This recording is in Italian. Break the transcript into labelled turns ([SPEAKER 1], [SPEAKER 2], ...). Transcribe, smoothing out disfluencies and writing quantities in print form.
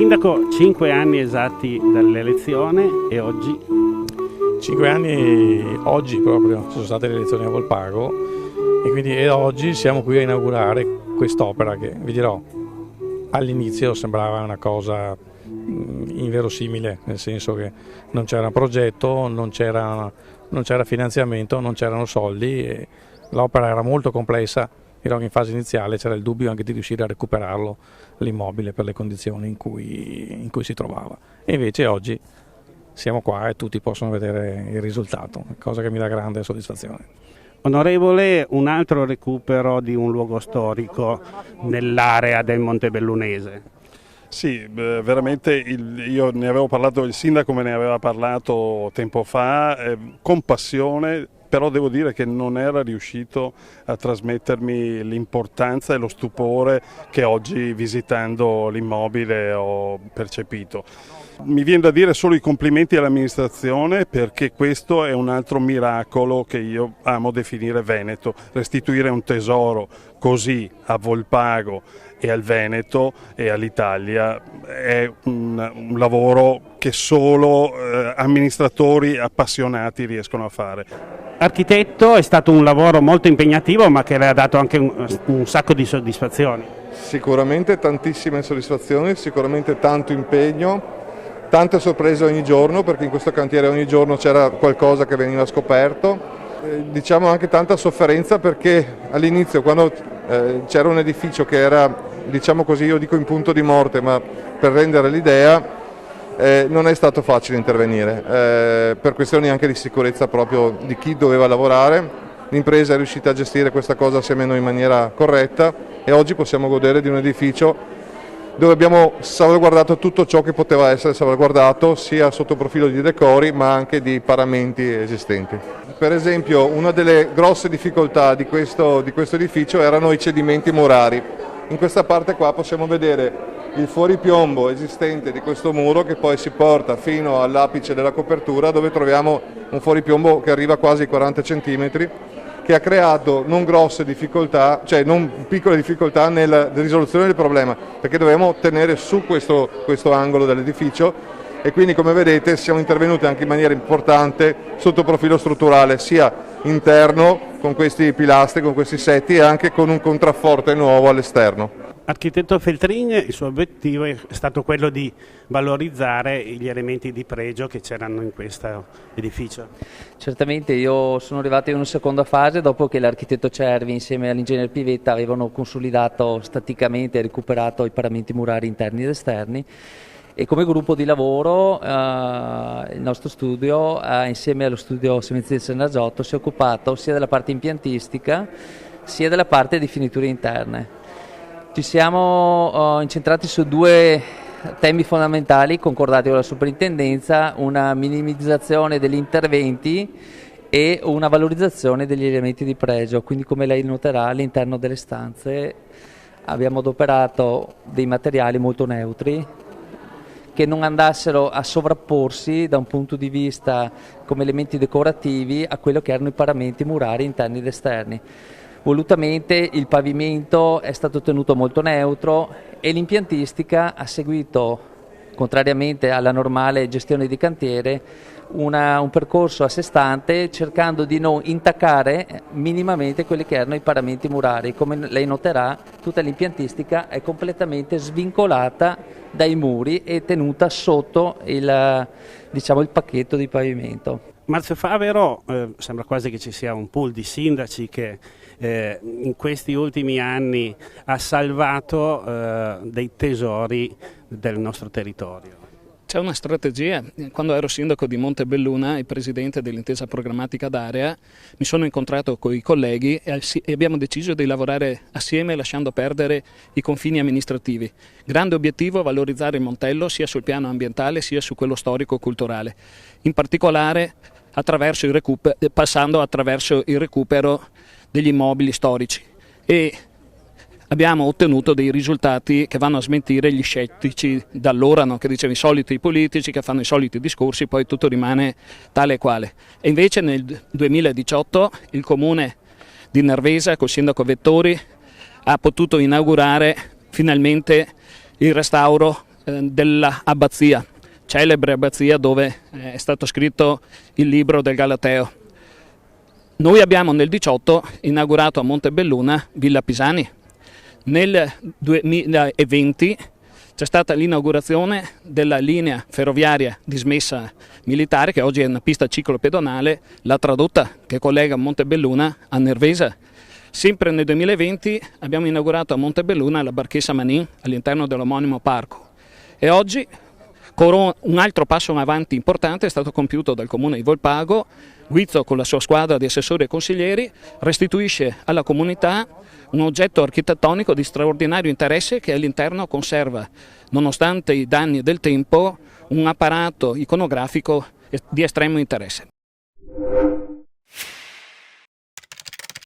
[SPEAKER 1] Sindaco, 5 anni esatti dall'elezione e oggi?
[SPEAKER 2] 5 anni oggi proprio, ci sono state le elezioni a Volpago e quindi oggi siamo qui a inaugurare quest'opera che, vi dirò, all'inizio sembrava una cosa inverosimile, nel senso che non c'era progetto, non c'era finanziamento, non c'erano soldi e l'opera era molto complessa. Però in fase iniziale c'era il dubbio anche di riuscire a recuperarlo l'immobile per le condizioni in cui si trovava. E invece oggi siamo qua e tutti possono vedere il risultato, cosa che mi dà grande soddisfazione.
[SPEAKER 1] Onorevole, un altro recupero di un luogo storico nell'area del Montebellunese.
[SPEAKER 3] Sì, veramente io ne avevo parlato, il sindaco me ne aveva parlato tempo fa, con passione, però devo dire che non era riuscito a trasmettermi l'importanza e lo stupore che oggi visitando l'immobile ho percepito. Mi viene da dire solo i complimenti all'amministrazione, perché questo è un altro miracolo che io amo definire Veneto, restituire un tesoro così a Volpago e al Veneto e all'Italia è un lavoro che solo amministratori appassionati riescono a fare.
[SPEAKER 1] Architetto, è stato un lavoro molto impegnativo ma che le ha dato anche un sacco di soddisfazioni.
[SPEAKER 4] Sicuramente tantissime soddisfazioni, sicuramente tanto impegno, tante sorprese ogni giorno, perché in questo cantiere ogni giorno c'era qualcosa che veniva scoperto, diciamo anche tanta sofferenza, perché all'inizio quando c'era un edificio che era, diciamo così, io dico in punto di morte, ma per rendere l'idea, non è stato facile intervenire, per questioni anche di sicurezza proprio di chi doveva lavorare. L'impresa è riuscita a gestire questa cosa assieme a noi in maniera corretta e oggi possiamo godere di un edificio dove abbiamo salvaguardato tutto ciò che poteva essere salvaguardato, sia sotto profilo di decori ma anche di paramenti esistenti. Per esempio, una delle grosse difficoltà di questo edificio erano i cedimenti murari. In questa parte qua possiamo vedere il fuoripiombo esistente di questo muro che poi si porta fino all'apice della copertura, dove troviamo un fuoripiombo che arriva quasi ai 40 cm, che ha creato non grosse difficoltà, cioè non piccole difficoltà nella risoluzione del problema, perché dovevamo tenere su questo angolo dell'edificio e quindi, come vedete, siamo intervenuti anche in maniera importante sotto profilo strutturale, sia interno con questi pilastri, con questi setti, e anche con un contrafforte nuovo all'esterno.
[SPEAKER 1] Architetto Feltrin, il suo obiettivo è stato quello di valorizzare gli elementi di pregio che c'erano in questo edificio.
[SPEAKER 5] Certamente, io sono arrivato in una seconda fase dopo che l'architetto Cervi insieme all'ingegner Pivetta avevano consolidato staticamente e recuperato i paramenti murari interni ed esterni, e come gruppo di lavoro il nostro studio, insieme allo studio Semenzi Sannagiotto, si è occupato sia della parte impiantistica sia della parte di finiture interne. Ci siamo incentrati su due temi fondamentali concordati con la soprintendenza: una minimizzazione degli interventi e una valorizzazione degli elementi di pregio. Quindi, come lei noterà, all'interno delle stanze abbiamo adoperato dei materiali molto neutri che non andassero a sovrapporsi da un punto di vista come elementi decorativi a quello che erano i paramenti murari interni ed esterni. Volutamente il pavimento è stato tenuto molto neutro e l'impiantistica ha seguito, contrariamente alla normale gestione di cantiere, un percorso a sé stante, cercando di non intaccare minimamente quelli che erano i paramenti murari. Come lei noterà, tutta l'impiantistica è completamente svincolata dai muri e tenuta sotto il pacchetto di pavimento.
[SPEAKER 1] Marzio Favero, sembra quasi che ci sia un pool di sindaci che in questi ultimi anni ha salvato dei tesori del nostro territorio.
[SPEAKER 6] C'è una strategia. Quando ero sindaco di Montebelluna e presidente dell'intesa programmatica d'area, mi sono incontrato con i colleghi e abbiamo deciso di lavorare assieme lasciando perdere i confini amministrativi. Grande obiettivo: valorizzare il Montello sia sul piano ambientale sia su quello storico-culturale, in particolare passando attraverso il recupero degli immobili storici, e abbiamo ottenuto dei risultati che vanno a smentire gli scettici d'allora, no? Che dicevano i soliti politici che fanno i soliti discorsi, poi tutto rimane tale e quale. E invece nel 2018 il comune di Nervesa col sindaco Vettori ha potuto inaugurare finalmente il restauro dell'abbazia, celebre abbazia dove è stato scritto il libro del Galateo. Noi abbiamo nel 18 inaugurato a Montebelluna Villa Pisani. Nel 2020 c'è stata l'inaugurazione della linea ferroviaria dismessa militare, che oggi è una pista ciclopedonale, la Tradotta, che collega Montebelluna a Nervesa. Sempre nel 2020 abbiamo inaugurato a Montebelluna la Barchessa Manin all'interno dell'omonimo parco. E oggi un altro passo in avanti importante è stato compiuto dal Comune di Volpago. Guizzo, con la sua squadra di assessori e consiglieri, restituisce alla comunità un oggetto architettonico di straordinario interesse che all'interno conserva, nonostante i danni del tempo, un apparato iconografico di estremo interesse.